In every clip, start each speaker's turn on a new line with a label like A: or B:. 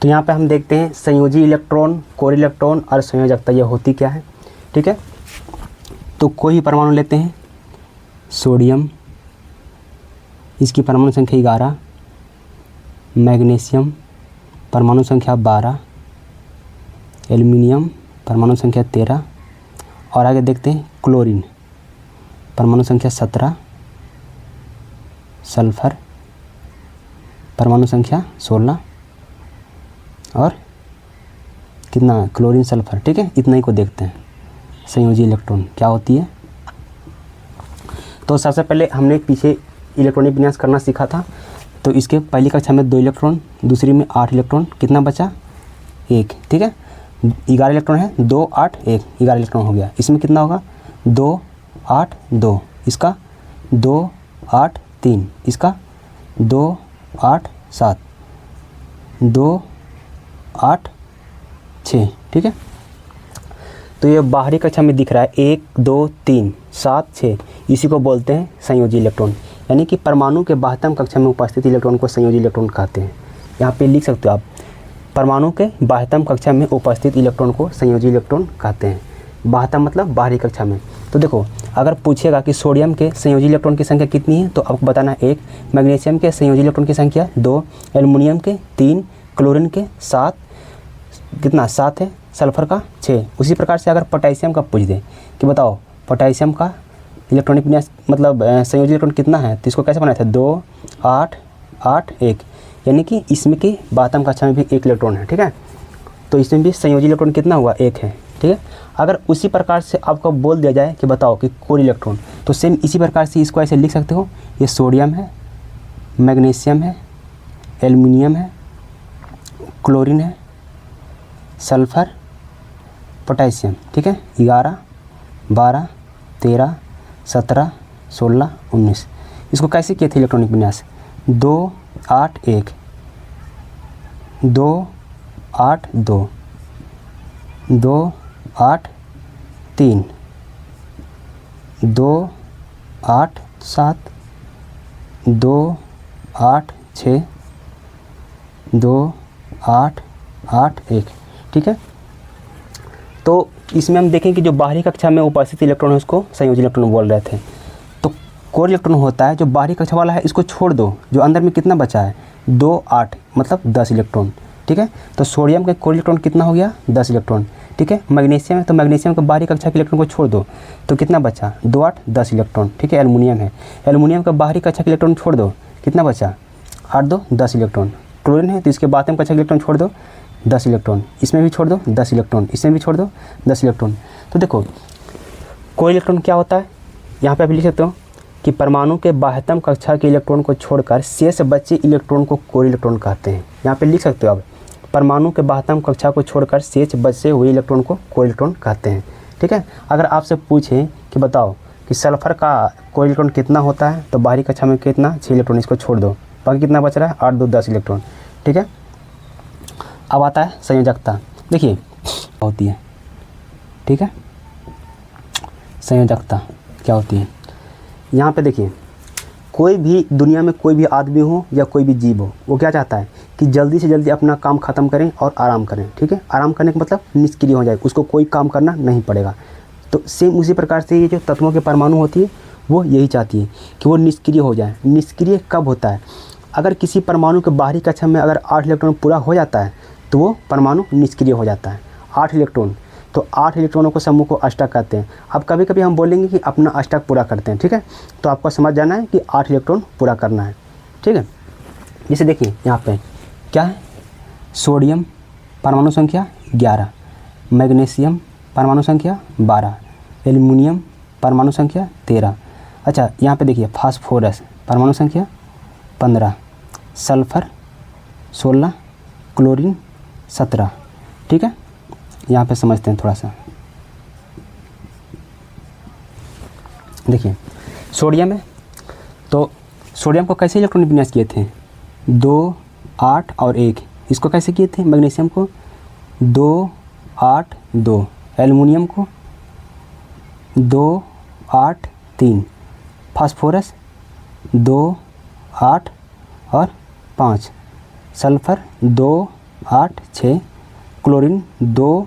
A: तो यहाँ पे हम देखते हैं संयोजी इलेक्ट्रॉन, कोर इलेक्ट्रॉन और संयोजकता ये होती क्या है। ठीक है, तो कोई भी परमाणु लेते हैं, सोडियम, इसकी परमाणु संख्या 11, मैग्नीशियम परमाणु संख्या 12, एल्युमिनियम परमाणु संख्या 13, और आगे देखते हैं क्लोरीन परमाणु संख्या 17, सल्फर परमाणु संख्या 16 और कितना क्लोरीन सल्फर। ठीक है, इतना ही को देखते हैं संयोजी इलेक्ट्रॉन क्या होती है। तो सबसे पहले हमने पीछे इलेक्ट्रॉनिक विन्यास करना सीखा था। तो इसके पहली कक्षा में 2 इलेक्ट्रॉन, दूसरी में 8 इलेक्ट्रॉन, कितना बचा 1। ठीक है, 11 इलेक्ट्रॉन है, 2 8 1, 11 इलेक्ट्रॉन हो गया। इसमें कितना होगा 2 8 2, इसका 2 8 3, इसका 2 8 7, 2 8 6। ठीक है, तो ये बाहरी कक्षा में दिख रहा है 1 2 3 7 6, इसी को बोलते हैं संयोजी इलेक्ट्रॉन। यानी कि परमाणु के बाह्यतम कक्षा में उपस्थित इलेक्ट्रॉन को संयोजी इलेक्ट्रॉन कहते हैं। यहाँ पे लिख सकते हो आप, परमाणु के बाह्यतम कक्षा में उपस्थित इलेक्ट्रॉन को संयोजी इलेक्ट्रॉन कहते हैं। बाह्यतम मतलब बाहरी कक्षा में। तो देखो, अगर पूछेगा कि सोडियम के संयोजी इलेक्ट्रॉन की संख्या कितनी है, तो आपको बताना है 1, मैग्नीशियम के संयोजी इलेक्ट्रॉन की संख्या 2, एल्युमिनियम के 3, क्लोरीन के 7, कितना 7 है, सल्फर का 6। उसी प्रकार से अगर पोटेशियम का पूछ दे कि बताओ पोटेशियम का इलेक्ट्रॉनिक विन्यास मतलब संयोजी इलेक्ट्रॉन कितना है, तो इसको कैसे बनाया था 2 8 8 1, यानी कि इसमें की बाह्यतम कक्षा में भी 1 इलेक्ट्रॉन है। ठीक है, तो इसमें भी संयोजी इलेक्ट्रॉन कितना हुआ 1 है। ठीक है, अगर उसी प्रकार से आपको बोल दिया जाए कि बताओ कि कोर इलेक्ट्रॉन, तो सेम इसी प्रकार से इसको ऐसे लिख सकते हो, ये सोडियम है, मैग्नीशियम है, एल्युमिनियम है, क्लोरीन है, सल्फर, पोटेशियम। ठीक है, 11 12 13 17 16 19, इसको कैसे किए थे इलेक्ट्रॉनिक विन्यास 2 8 1, 2 8 2, 2 8 3, 2 8 7, 2 8 6, 2 8 8 1। ठीक है, तो इसमें हम देखें कि जो बाहरी कक्षा में उपस्थित इलेक्ट्रॉन है उसको संयोजी इलेक्ट्रॉन बोल रहे थे। तो कोर इलेक्ट्रॉन होता है जो बाहरी कक्षा वाला है, इसको छोड़ दो, जो अंदर में कितना बचा है 2 8 मतलब 10 इलेक्ट्रॉन। ठीक है, तो सोडियम का कोर इलेक्ट्रॉन कितना हो गया 10 इलेक्ट्रॉन। ठीक है, मैग्नीशियम है तो मैग्नीशियम के बाहरी कक्षा के इलेक्ट्रॉन को छोड़ दो, तो कितना बचा 2 8 10 इलेक्ट्रॉन। ठीक है, एल्युमिनियम है, एल्युमिनियम का बाहरी कक्षा के इलेक्ट्रॉन छोड़ दो, कितना बचा 8 2 10 इलेक्ट्रॉन। क्लोरीन है तो इसके बाह्यतम कक्षा के इलेक्ट्रॉन छोड़ दो 10 इलेक्ट्रॉन, इसमें भी छोड़ दो 10 इलेक्ट्रॉन, इसमें भी छोड़ दो 10 इलेक्ट्रॉन। तो देखो कोर इलेक्ट्रॉन क्या होता है, यहाँ पे आप लिख सकते हो कि परमाणु के बाह्यतम कक्षा के इलेक्ट्रॉन को छोड़कर शेष बचे इलेक्ट्रॉन को कोर इलेक्ट्रॉन कहते हैं। यहाँ पे लिख सकते हो आप, परमाणु के बाह्यतम कक्षा को छोड़कर शेष बचे हुए इलेक्ट्रॉन को कोर इलेक्ट्रॉन कहते हैं। ठीक है, अगर आपसे पूछें कि बताओ कि सल्फर का कोर इलेक्ट्रॉन कितना होता है, तो बाहरी कक्षा में कितना 6 इलेक्ट्रॉन, इसको छोड़ दो, बाकी कितना बच रहा है 8 2 10 इलेक्ट्रॉन। ठीक है, अब आता है संयोजकता। देखिए होती है, ठीक है, संयोजकता क्या होती है। यहाँ पे देखिए, कोई भी दुनिया में कोई भी आदमी हो या कोई भी जीव हो, वो क्या चाहता है कि जल्दी से जल्दी अपना काम ख़त्म करें और आराम करें। ठीक है, आराम करने का मतलब निष्क्रिय हो जाए, उसको कोई काम करना नहीं पड़ेगा। तो सेम उसी प्रकार से ये जो तत्वों के परमाणु होती है वो यही चाहती है कि वो निष्क्रिय हो जाए। निष्क्रिय कब होता है, अगर किसी परमाणु के बाहरी कक्षा में अगर 8 इलेक्ट्रॉन पूरा हो जाता है तो वो परमाणु निष्क्रिय हो जाता है। 8 इलेक्ट्रॉन, तो 8 इलेक्ट्रॉनों को समूह को अष्टक कहते हैं। अब कभी कभी हम बोलेंगे कि अपना अष्टक पूरा करते हैं। ठीक है, तो आपको समझ जाना है कि 8 इलेक्ट्रॉन पूरा करना है। ठीक है, जैसे देखिए यहाँ पे क्या है, सोडियम परमाणु संख्या 11, मैग्नीशियम परमाणु संख्या 12, एल्युमिनियम परमाणु संख्या 13। अच्छा, यहाँ पे देखिए फास्फोरस परमाणु संख्या 15, सल्फर 16, क्लोरीन 17। ठीक है, यहाँ पे समझते हैं थोड़ा सा। देखिए सोडियम है, तो सोडियम को कैसे इलेक्ट्रॉन विन्यास किए थे 2 8 और 1, इसको कैसे किए थे मैग्नीशियम को 2 8 2, एल्युमिनियम को 2 8 3, फास्फोरस 2 8 और 5, सल्फर 2 8 6, क्लोरीन 2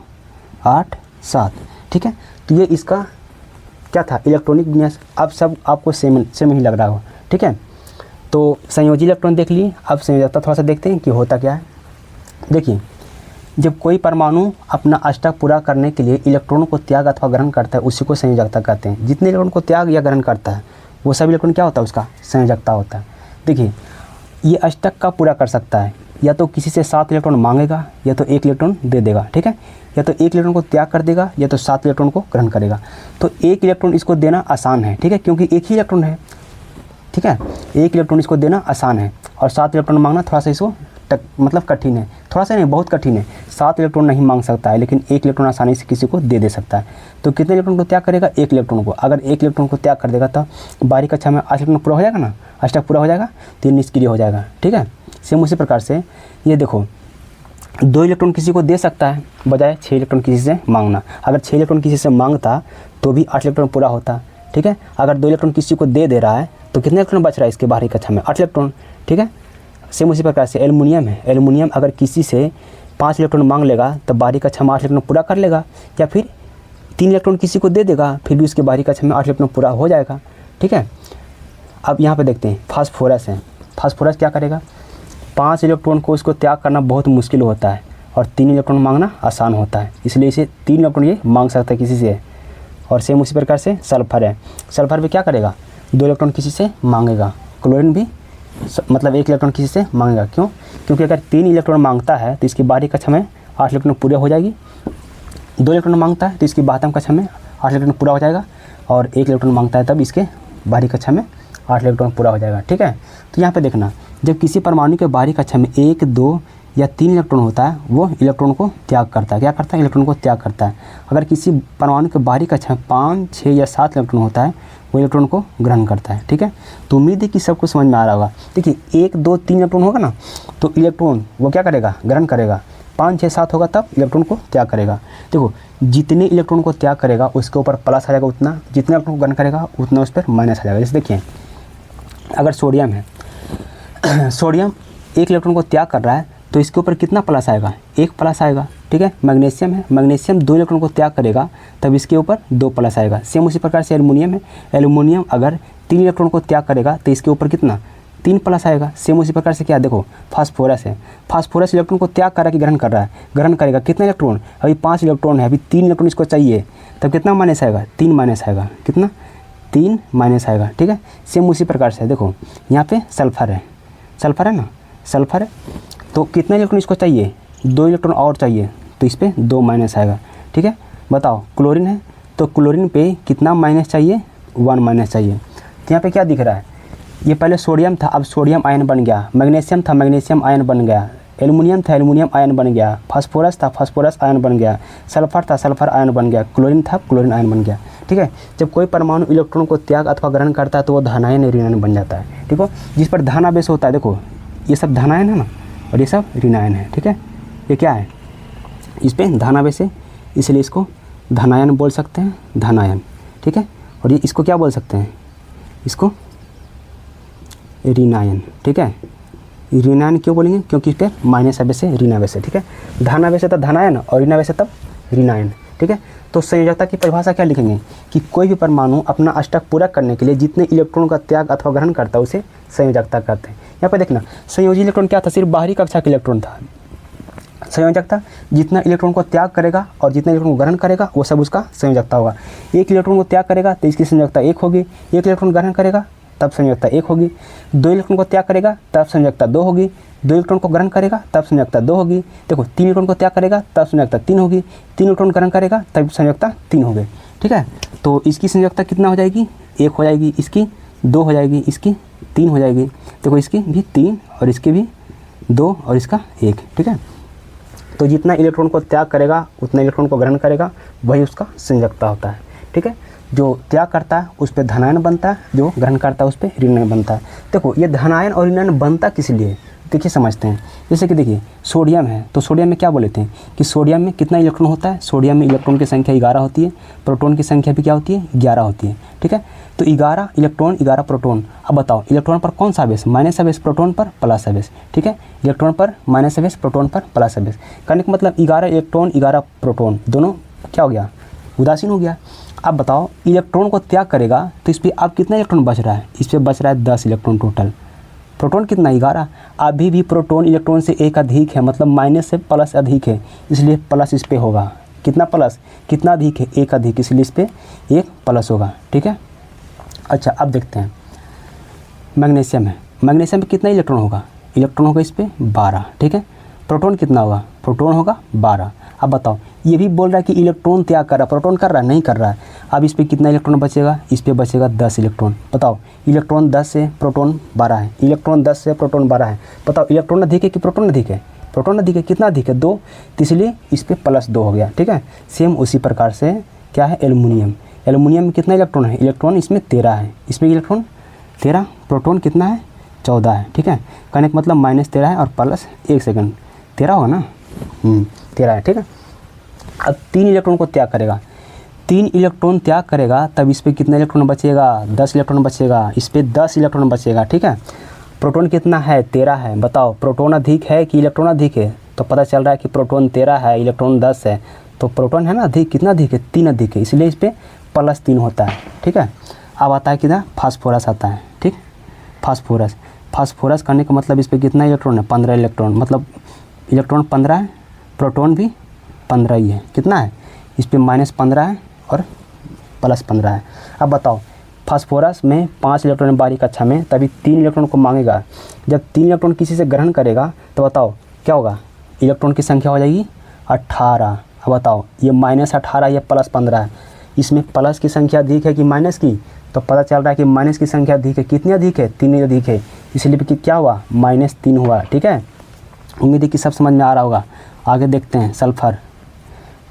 A: 8 7, ठीक है। तो ये इसका क्या था, इलेक्ट्रॉनिक विन्यास। अब सब आपको सेम सेम ही लग रहा हो, ठीक है। तो संयोजी इलेक्ट्रॉन देख लिए, अब संयोजकता थोड़ा सा देखते हैं कि होता क्या है। देखिए, जब कोई परमाणु अपना अष्टक पूरा करने के लिए इलेक्ट्रॉनों को त्याग अथवा ग्रहण करता है, उसी को संयोजकता कहते हैं। जितने इलेक्ट्रॉन को त्याग या ग्रहण करता है वो सब इलेक्ट्रॉन क्या होता है, उसका संयोजकता होता है। देखिए, ये अष्टक का पूरा कर सकता है, या तो किसी से 7 इलेक्ट्रॉन मांगेगा, या तो 1 इलेक्ट्रॉन दे देगा, ठीक है। या तो 1 इलेक्ट्रॉन को त्याग कर देगा, या तो 7 इलेक्ट्रॉन को ग्रहण करेगा। तो 1 इलेक्ट्रॉन इसको देना आसान है, ठीक है, क्योंकि एक ही इलेक्ट्रॉन है, ठीक है। 1 इलेक्ट्रॉन इसको देना आसान है, और 7 इलेक्ट्रॉन मांगना थोड़ा सा इसको मतलब कठिन है, थोड़ा सा नहीं, बहुत कठिन है। 7 इलेक्ट्रॉन नहीं मांग सकता है, लेकिन 1 इलेक्ट्रॉन आसानी से किसी को दे सकता है। तो कितने इलेक्ट्रॉन को त्याग करेगा, 1 इलेक्ट्रॉन को। अगर 1 इलेक्ट्रॉन को त्याग कर देगा तो 12 कक्षा में 8 इलेक्ट्रॉन पूरा हो जाएगा ना, अष्टक पूरा हो जाएगा, तो ये निष्क्रिय हो जाएगा, ठीक है। सेम उसी प्रकार से ये देखो, 2 इलेक्ट्रॉन किसी को दे सकता है बजाय 6 इलेक्ट्रॉन किसी से मांगना। अगर 6 इलेक्ट्रॉन किसी से मांगता तो भी 8 इलेक्ट्रॉन पूरा होता, ठीक है। अगर 2 इलेक्ट्रॉन किसी को दे रहा है तो कितने इलेक्ट्रॉन बच रहा है इसके बाहरी कक्षा में, 8 इलेक्ट्रॉन, ठीक है। सेम उसी प्रकार से एल्युमिनियम है, एल्युमिनियम अगर किसी से 5 इलेक्ट्रॉन मांग लेगा तो बाहरी कक्षा में 8 इलेक्ट्रॉन पूरा कर लेगा, या फिर 3 इलेक्ट्रॉन किसी को दे देगा, फिर भी उसके बाहरी कक्षा में 8 इलेक्ट्रॉन पूरा हो जाएगा, ठीक है। अब यहाँ पे देखते हैं फास्फोरस है। फास्फोरस क्या करेगा, 5 इलेक्ट्रॉन को इसको त्याग करना बहुत मुश्किल होता है, और 3 इलेक्ट्रॉन मांगना आसान होता है, इसलिए इसे 3 इलेक्ट्रॉन ये मांग सकता है किसी से। और सेम उसी प्रकार से सल्फर है। सल्फर भी क्या करेगा, 2 इलेक्ट्रॉन किसी से मांगेगा। क्लोरीन भी मतलब 1 इलेक्ट्रॉन किसी से मांगेगा, क्यों, क्योंकि अगर 3 इलेक्ट्रॉन मांगता है तो इसकी बाहरी कक्षा में 8 इलेक्ट्रॉन पूरे हो जाएगी। 2 इलेक्ट्रॉन मांगता है तो इसकी बाहरी कक्षा में 8 इलेक्ट्रॉन पूरा हो जाएगा, और 1 इलेक्ट्रॉन मांगता है तब इसके बाहरी कक्षा में 8 इलेक्ट्रॉन पूरा हो जाएगा, ठीक है। तो यहाँ पे देखना, जब किसी परमाणु के बाहरी कक्षा में 1 2 या 3 इलेक्ट्रॉन होता है, वो इलेक्ट्रॉन को त्याग करता है। क्या करता है, इलेक्ट्रॉन को त्याग करता है। अगर किसी परमाणु के बाहरी कक्षा में 5 6 या 7 इलेक्ट्रॉन होता है, वो इलेक्ट्रॉन को ग्रहण करता है, ठीक है। तो उम्मीद है कि सबको समझ में आ रहा होगा। देखिए, 1 2 3 इलेक्ट्रॉन होगा ना, तो इलेक्ट्रॉन वो क्या करेगा, ग्रहण करेगा। 5 6 7 होगा तब इलेक्ट्रॉन को त्याग करेगा। देखो, जितने इलेक्ट्रॉन को त्याग करेगा उसके ऊपर प्लस आ जाएगा उतना, जितने इलेक्ट्रॉन को ग्रहण करेगा उतना उस पर माइनस आ जाएगा। जैसे देखिए, अगर सोडियम है, सोडियम 1 इलेक्ट्रॉन को त्याग कर रहा है तो इसके ऊपर कितना प्लस आएगा, 1 प्लस आएगा, ठीक है। मैग्नीशियम है, मैग्नीशियम 2 इलेक्ट्रॉन को त्याग करेगा तब इसके ऊपर 2 प्लस आएगा। सेम उसी प्रकार से एल्युमिनियम है, एल्युमिनियम अगर 3 इलेक्ट्रॉन को त्याग करेगा तो इसके ऊपर कितना, 3 प्लस आएगा। सेम उसी प्रकार से क्या, देखो फास्फोरस है, फास्फोरस इलेक्ट्रॉन को त्याग कर रहा है कि ग्रहण कर रहा है, ग्रहण करेगा। कितना इलेक्ट्रॉन, अभी 5 इलेक्ट्रॉन है, अभी 3 इलेक्ट्रॉन इसको चाहिए, तब कितना माइनस आएगा, 3 माइनस आएगा, कितना, 3 माइनस आएगा, ठीक है। सेम उसी प्रकार से देखो, यहाँ पे सल्फर है, सल्फर है ना, सल्फर है, तो कितने इलेक्ट्रॉन इसको चाहिए, 2 इलेक्ट्रॉन और चाहिए, तो इस पर 2 माइनस आएगा, ठीक है। बताओ, क्लोरीन है तो क्लोरीन पे कितना माइनस चाहिए, 1 माइनस चाहिए। तो यहाँ पे क्या दिख रहा है, ये पहले सोडियम था, अब सोडियम आयन बन गया, मैग्नीशियम था, मैग्नीशियम आयन बन गया, एल्युमिनियम था, एल्युमिनियम आयन बन गया, फास्फोरस था, फास्फोरस आयन बन गया, सल्फर था, सल्फर आयन बन गया, क्लोरीन था, क्लोरीन आयन बन गया, ठीक है। जब कोई परमाणु इलेक्ट्रॉन को त्याग अथवा ग्रहण करता है तो वो धनायन ऋणायन बन जाता है, ठीक हो। जिस पर धनावेश होता है, देखो ये सब धनायन है ना, और ये सब ऋणायन है, ठीक है। ये क्या है, इस पर धनावेश है, इसलिए इसको धनायन बोल सकते हैं, धनायन, ठीक है। और ये इसको क्या बोल सकते हैं, इसको ऋणायन, ठीक है। ऋणायन क्यों बोलेंगे, क्योंकि इस पर माइनस आवेश है, ऋणावेश है, ठीक है। धनावेश है तो धनायन और ऋणावेश है तब ऋणायन, ठीक है। तो संयोजकता की परिभाषा क्या लिखेंगे कि कोई भी परमाणु अपना अष्टक पूरा करने के लिए जितने इलेक्ट्रॉन का त्याग अथवा ग्रहण करता है उसे संयोजकता कहते हैं। यहाँ पर देखना, संयोजी इलेक्ट्रॉन क्या था, सिर्फ बाहरी कक्षा का इलेक्ट्रॉन था। संयोजकता जितना इलेक्ट्रॉन को त्याग करेगा और जितना इलेक्ट्रॉन को ग्रहण करेगा वो सब उसका संयोजकता होगा। 1 इलेक्ट्रॉन को त्याग करेगा तो इसकी संयोजकता 1 होगी, 1 इलेक्ट्रॉन ग्रहण करेगा तब संयोजकता 1 होगी, 2 इलेक्ट्रॉन को त्याग करेगा तब संयोजकता 2 होगी, 2 इलेक्ट्रॉन को ग्रहण करेगा तब संयोजकता 2 होगी। देखो, 3 इलेक्ट्रॉन को त्याग करेगा तब संयोजकता 3 होगी, 3 इलेक्ट्रॉन ग्रहण करेगा तब संयोजकता 3 होगी, ठीक है। तो इसकी संयोजकता कितना हो जाएगी, 1 हो जाएगी, इसकी 2 हो जाएगी, इसकी 3 हो जाएगी। देखो, इसकी भी 3 और इसकी भी 2 और इसका 1, ठीक है। तो जितना इलेक्ट्रॉन को त्याग करेगा उतना इलेक्ट्रॉन को ग्रहण करेगा, वही उसका संयोजकता होता है, ठीक है। जो त्याग करता है उस पर धनायन बनता है, जो ग्रहण करता है उस पर ऋणायन बनता है। देखो, ये धनायन और ऋणायन बनता किस लिए, देखिए समझते हैं। जैसे कि देखिए सोडियम है, तो सोडियम में क्या बोले थे कि सोडियम में कितना इलेक्ट्रॉन होता है, सोडियम में इलेक्ट्रॉन की संख्या 11 होती है, प्रोटॉन की संख्या भी क्या होती है, 11 होती है। ठीक है, तो 11 इलेक्ट्रॉन 11 प्रोटॉन। अब बताओ इलेक्ट्रॉन पर कौन सा आवेश, माइनस आवेश, प्रोटॉन पर प्लस आवेश। ठीक है, इलेक्ट्रॉन पर माइनस आवेश, प्रोटॉन पर प्लस आवेश। कहने का मतलब 11 इलेक्ट्रॉन 11 प्रोटॉन दोनों क्या हो गया, उदासीन हो गया। अब बताओ इलेक्ट्रॉन को त्याग करेगा तो इस पर अब कितना इलेक्ट्रॉन बच रहा है, इस पर बच रहा है 10 इलेक्ट्रॉन टोटल। प्रोटॉन कितना, 11। अभी भी प्रोटॉन इलेक्ट्रॉन से एक अधिक है, मतलब माइनस से प्लस अधिक है, इसलिए प्लस इस पर होगा। कितना प्लस, कितना अधिक है, एक अधिक, इसलिए इस पर एक प्लस होगा। ठीक है, अच्छा अब देखते हैं मैग्नीशियम है, मैग्नीशियम में कितना इलेक्ट्रॉन होगा, इलेक्ट्रॉन होगा इस पर 12। ठीक है, प्रोटॉन कितना होगा, प्रोटॉन होगा 12। अब बताओ ये भी बोल रहा है कि इलेक्ट्रॉन त्याग कर रहा है, प्रोटॉन कर रहा है, नहीं कर रहा है। अब इस पर कितना इलेक्ट्रॉन बचेगा, इस पर बचेगा 10 इलेक्ट्रॉन। बताओ इलेक्ट्रॉन 10 से प्रोटॉन 12 है, इलेक्ट्रॉन 10 से प्रोटॉन 12 है। बताओ इलेक्ट्रॉन अधिक है कि प्रोटॉन अधिक है, प्रोटॉन अधिक है। कितना अधिक है, 2, तो इसलिए इस पर +2 हो गया। ठीक है, सेम उसी प्रकार से क्या है एल्युमिनियम, एल्युमिनियम में कितना इलेक्ट्रॉन है, इलेक्ट्रॉन इसमें 13 है, इसमें इलेक्ट्रॉन 13, प्रोटॉन कितना है 14 है। ठीक है, कहने का मतलब -13 है और प्लस 1 सेकंड 13 होगा ना, 13 है। ठीक है, अब 3 इलेक्ट्रॉन को त्याग करेगा, 3 इलेक्ट्रॉन त्याग करेगा तब इस पर कितना इलेक्ट्रॉन बचेगा, 10 इलेक्ट्रॉन बचेगा, इस पर 10 इलेक्ट्रॉन बचेगा। ठीक है, प्रोटॉन कितना है 13 है। बताओ प्रोटॉन अधिक है कि इलेक्ट्रॉन अधिक है, तो पता चल रहा है कि प्रोटॉन 13 है, इलेक्ट्रॉन 10 है, तो प्रोटॉन है ना अधिक, कितना अधिक है, 3 अधिक है, इसलिए इस पर +3 होता है। ठीक है, अब आता है कितना, फास्फोरस आता है। ठीक, फास्फोरस, फास्फोरस करने का मतलब इस पर कितना इलेक्ट्रॉन है, 15 इलेक्ट्रॉन, मतलब इलेक्ट्रॉन 15 है, प्रोटॉन भी 15 ही है। कितना है, इस पर -15 है और +15 है। अब बताओ फास्फोरस में 5 इलेक्ट्रॉन बारीक कक्षा में, तभी 3 इलेक्ट्रॉन को मांगेगा। जब 3 इलेक्ट्रॉन किसी से ग्रहण करेगा तो बताओ क्या होगा, इलेक्ट्रॉन की संख्या हो जाएगी 18। अब बताओ ये -18 ये +15 है, इसमें प्लस की संख्या अधिक है कि माइनस की, तो पता चल रहा है कि माइनस की संख्या अधिक है। कितनी अधिक है, 3 अधिक है, इसलिए क्या हुआ, -3 हुआ। ठीक है, उम्मीद है कि सब समझ में आ रहा होगा। आगे देखते हैं सल्फ़र।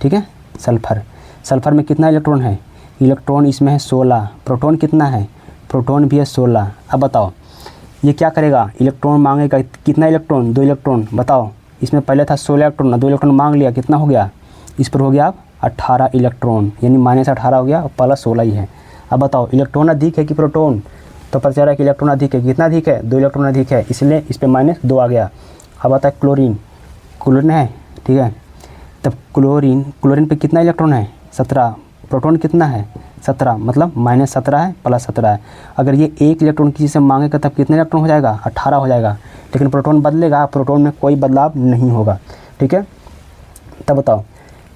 A: ठीक है, सल्फ़र, सल्फ़र में कितना इलेक्ट्रॉन है, इलेक्ट्रॉन इसमें है 16, प्रोटॉन कितना है, प्रोटॉन भी है 16। अब बताओ ये क्या करेगा, इलेक्ट्रॉन मांगेगा, कितना इलेक्ट्रॉन, 2 इलेक्ट्रॉन। बताओ इसमें पहले था 16 इलेक्ट्रॉन, 2 इलेक्ट्रॉन मांग लिया, कितना हो गया, इस पर हो गया अब 18 इलेक्ट्रॉन, यानी -18 हो गया और +16 ही है। अब बताओ इलेक्ट्रॉन अधिक है कि प्रोटॉन, तो पता चल रहा है कि इलेक्ट्रॉन अधिक है। कितना अधिक है, 2 इलेक्ट्रॉन अधिक है, इसलिए इस पर -2 आ गया। अब आता है क्लोरीन, क्लोरीन है। ठीक है, तब क्लोरीन, क्लोरीन पे कितना इलेक्ट्रॉन है, 17, प्रोटॉन कितना है 17, मतलब -17 है +17 है। अगर ये 1 इलेक्ट्रॉन किसी से मांगेगा तब कितने इलेक्ट्रॉन हो जाएगा, 18 हो जाएगा, लेकिन प्रोटॉन बदलेगा, प्रोटॉन में कोई बदलाव नहीं होगा। ठीक है, तब बताओ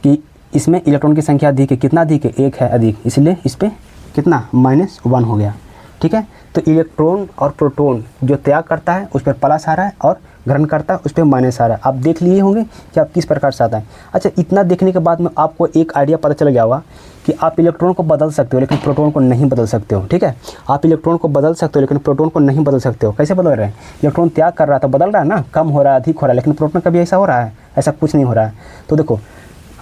A: कि इसमें इलेक्ट्रॉन की संख्या अधिक है, कितना अधिक है, 1 है अधिक, इसलिए इस पर कितना -1 हो गया। ठीक है, तो इलेक्ट्रॉन और प्रोटॉन जो त्याग करता है उस पर प्लस आ रहा है और ग्रहण करता है उस पर माइनस आ रहा है। आप देख लिए होंगे कि आप किस प्रकार से आता है। अच्छा, इतना देखने के बाद में आपको एक आइडिया पता चल गया होगा कि आप इलेक्ट्रॉन को बदल सकते हो लेकिन प्रोटॉन को नहीं बदल सकते हो। ठीक है, आप इलेक्ट्रॉन को बदल सकते हो लेकिन प्रोटॉन को नहीं बदल सकते हो। कैसे बदल रहे हैं, इलेक्ट्रॉन त्याग कर रहा था, बदल रहा है ना, कम हो रहा है, अधिक हो रहा है, लेकिन प्रोटॉन कभी ऐसा हो रहा है, ऐसा कुछ नहीं हो रहा है। तो देखो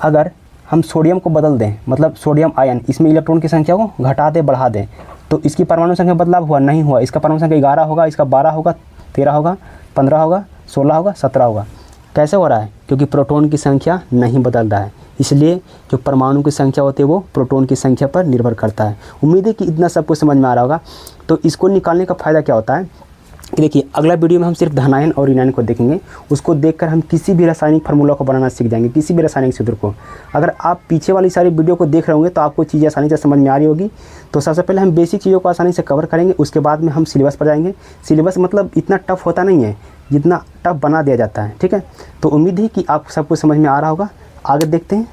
A: अगर हम सोडियम को बदल दें, मतलब सोडियम आयन, इसमें इलेक्ट्रॉन की संख्या को घटा दें, बढ़ा दें, तो इसकी परमाणु संख्या बदलाव हुआ नहीं हुआ, इसका परमाणु संख्या 11 होगा, इसका 12 होगा, 13 होगा, 15 होगा, 16 होगा, 17 होगा। कैसे हो रहा है, क्योंकि प्रोटॉन की संख्या नहीं बदल रहा है, इसलिए जो परमाणु की संख्या होती है वो प्रोटॉन की संख्या पर निर्भर करता है। उम्मीद है कि इतना सब कुछ समझ में आ रहा होगा। तो इसको निकालने का फ़ायदा क्या होता है कि देखिए अगला वीडियो में हम सिर्फ धनायन और ऋणायन को देखेंगे। उसको देखकर हम किसी भी रासायनिक फार्मूला को बनाना सीख जाएंगे, किसी भी रासायनिक सूत्र को। अगर आप पीछे वाली सारी वीडियो को देख रहे होंगे तो आपको चीज़ें आसानी से समझ में आ रही होगी। तो सबसे पहले हम बेसिक चीज़ों को आसानी से कवर करेंगे, उसके बाद में हम सिलेबस पर जाएंगे। सिलेबस मतलब इतना टफ होता नहीं है जितना टफ बना दिया जाता है। ठीक है, तो उम्मीद है कि आपको सब कुछ समझ में आ रहा होगा। आगे देखते हैं।